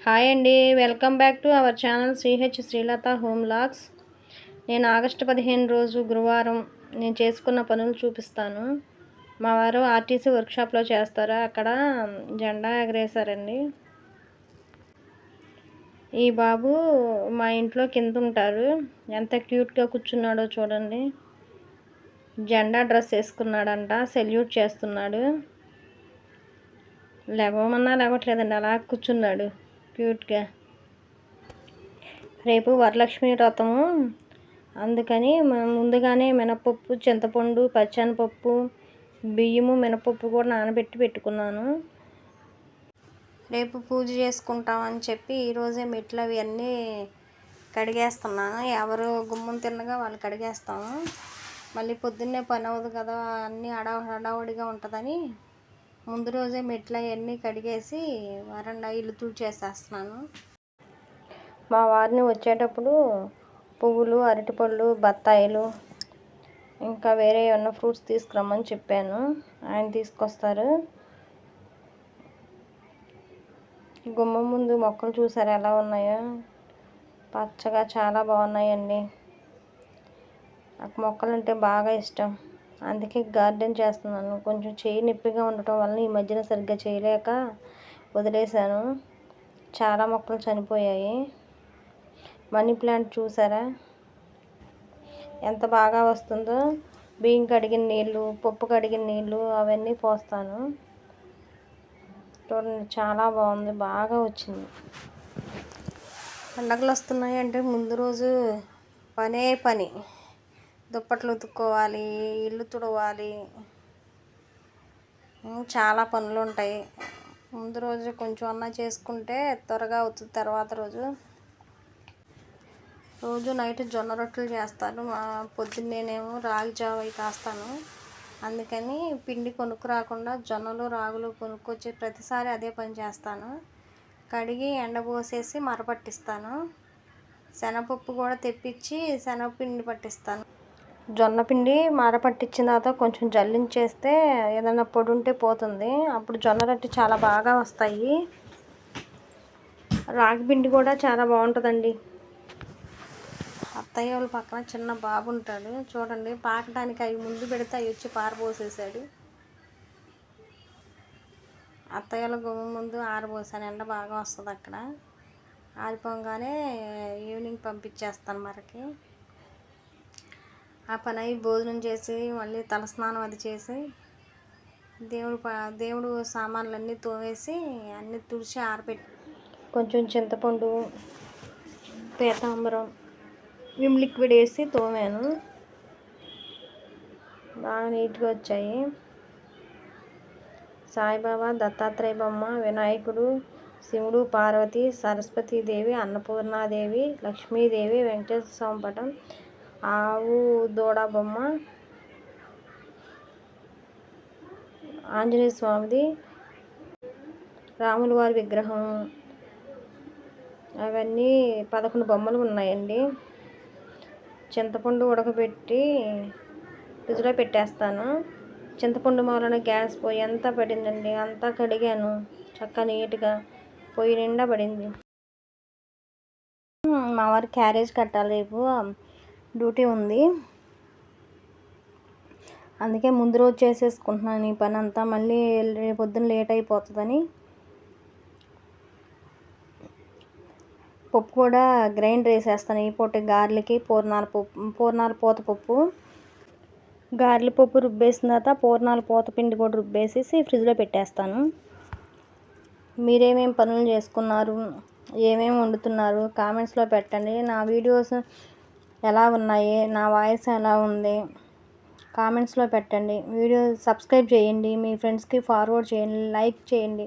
Hi అండి, welcome back to our channel Srilatha home logs. నేను August 15 రోజు గురువారం నేను చేసుకున్న పనులు చూపిస్తాను. మా వారు ఆర్టీసీ వర్క్షాప్లో చేస్తారు, అక్కడ జెండా ఎగరేశారండి. ఈ బాబు మా ఇంట్లో కింద ఉంటారు, ఎంత క్యూట్గా కూర్చున్నాడో చూడండి. జెండా డ్రెస్ వేసుకున్నాడంట, సెల్యూట్ చేస్తున్నాడు. లేవమన్నా లేవట్లేదండి, అలా కూర్చున్నాడు క్యూట్గా. రేపు వరలక్ష్మి వ్రతము, అందుకని ముందుగానే మినపప్పు, చింతపండు, పచ్చనిపప్పు, బియ్యము, మినపప్పు కూడా నానబెట్టి పెట్టుకున్నాను. రేపు పూజ చేసుకుంటామని చెప్పి ఈరోజే మెట్లు అవి అన్నీ కడిగేస్తున్నాను. ఎవరు గుమ్మం తిన్నగా వాళ్ళు కడిగేస్తాము. మళ్ళీ పొద్దున్నే పని అవ్వదు కదా, అన్నీ హడావుడిగా ఉంటుందని ముందు రోజే మెట్లు అవన్నీ కడిగేసి వరండా ఇల్లు తుడిచేసేస్తున్నాను. మా వారిని వచ్చేటప్పుడు పువ్వులు, అరటిపళ్ళు, బత్తాయిలు, ఇంకా వేరే ఏమన్నా ఫ్రూట్స్ తీసుకురమ్మని చెప్పాను. ఆయన తీసుకొస్తారు. గుమ్మం ముందు మొక్కలు చూసారు ఎలా ఉన్నాయో, పచ్చగా చాలా బాగున్నాయండి. నాకు మొక్కలు అంటే బాగా ఇష్టం, అందుకే గార్డెన్ చేస్తున్నాను. కొంచెం చేయి నొప్పిగా ఉండటం వల్ల ఈ మధ్యన సరిగ్గా చేయలేక వదిలేశాను. చాలా మొక్కలు చనిపోయాయి. మనీ ప్లాంట్ చూసారా ఎంత బాగా వస్తుందో. బియ్యం కడిగిన నీళ్ళు, పప్పు కడిగిన నీళ్ళు అవన్నీ పోస్తాను. చూడండి చాలా బాగుంది, బాగా వచ్చింది. పండగలు వస్తున్నాయి అంటే ముందు రోజు పని. దుప్పట్లు ఉతుక్కోవాలి, ఇల్లు తుడవాలి, చాలా పనులు ఉంటాయి. ముందు రోజు కొంచెం అన్నా చేసుకుంటే త్వరగా అవుతుంది. తర్వాత రోజు నైట్ జొన్న రొట్టెలు చేస్తాను. పొద్దున్నేనేమో రాగి జావ అవి కాస్తాను. అందుకని పిండి కొనుక్కురాకుండా జొన్నలు, రాగులు కొనుక్కొచ్చి ప్రతిసారి అదే పని చేస్తాను. కడిగి ఎండబోసేసి మరపట్టిస్తాను. శనగపప్పు కూడా తెప్పించి శనగపిండి పట్టిస్తాను. జొన్నపిండి మరపట్టించిన తర్వాత కొంచెం జల్లించేస్తే ఏదైనా పొడి ఉంటే పోతుంది. అప్పుడు జొన్న రొట్టె చాలా బాగా వస్తాయి. రాగి పిండి కూడా చాలా బాగుంటుందండి. అత్తయ్య వాళ్ళ పక్కన చిన్న బాబు ఉంటాడు చూడండి, పాకడానికి అవి ముందు పెడితే అవి వచ్చి పారబోసేసాడు. అత్తయ్య వాళ్ళ గుమ్మ ముందు ఆరబోసాను, ఎండ బాగా వస్తుంది అక్కడ. ఆరిపోగానే ఈవినింగ్ పంపించేస్తాను మరకి. ఆ పని అయి భోజనం చేసి మళ్ళీ తలస్నానం అది చేసి దేవుడు సామాన్లన్నీ తోమేసి అన్నీ తుడిచి ఆరబెట్టి కొంచెం చింతపండు, పీతాంబరం, విమ్ లిక్విడ్ వేసి తోమాను. బాగా నీట్గా వచ్చాయి. సాయిబాబా, దత్తాత్రేయ బొమ్మ, వినాయకుడు, శివుడు, పార్వతి, సరస్వతీదేవి, అన్నపూర్ణాదేవి, లక్ష్మీదేవి, వెంకటేశ్వర స్వామి పటం, ఆవు దూడ బొమ్మ, ఆంజనేయ స్వామిది, రాముల వారి విగ్రహం, అవన్నీ 11 బొమ్మలు ఉన్నాయండి. చింతపండు ఉడకబెట్టి ఫ్రిడ్జ్లో పెట్టేస్తాను. చింతపండు మూలన గ్యాస్ పొయ్యి అంతా పడిందండి, అంతా కడిగాను చక్కగా నీట్గా, పొయ్యి నిండా పడింది. మా వారి క్యారేజ్ కట్టాలి, రేపు డ్యూటీ ఉంది. అందుకే ముందు రోజు చేసేసుకుంటున్నాను ఈ పని అంతా, మళ్ళీ రేపు పొద్దున్న లేట్ అయిపోతుందని. పప్పు కూడా గ్రైండర్ వేసేస్తాను ఈ పూట. గారెలకి పూర్ణాల పూతపప్పు, గారెల పప్పు రుబ్బేసిన తర్వాత పూర్ణాల పూత పిండి కూడా రుబ్బేసేసి ఫ్రిడ్జ్లో పెట్టేస్తాను. మీరేమేమి పనులు చేసుకున్నారు, ఏమేమి వండుతున్నారు కామెంట్స్లో పెట్టండి. నా వీడియోస్ ఎలా ఉన్నాయి, నా వాయిస్ ఎలా ఉంది కామెంట్స్లో పెట్టండి. వీడియో సబ్స్క్రైబ్ చేయండి, మీ ఫ్రెండ్స్కి ఫార్వర్డ్ చేయండి, లైక్ చేయండి.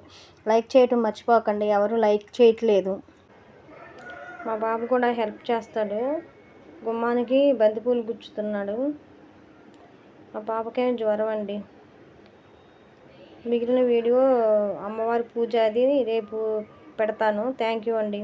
లైక్ చేయటం మర్చిపోకండి, ఎవరు లైక్ చేయట్లేదు. మా బాబు కూడా హెల్ప్ చేస్తాడు, గుమ్మానికి బంతిపూలు గుచ్చుతున్నాడు. మా పాపకేమో జ్వరం అండి. మిగిలిన వీడియో అమ్మవారి పూజ అది రేపు పెడతాను. థ్యాంక్ యూ అండి.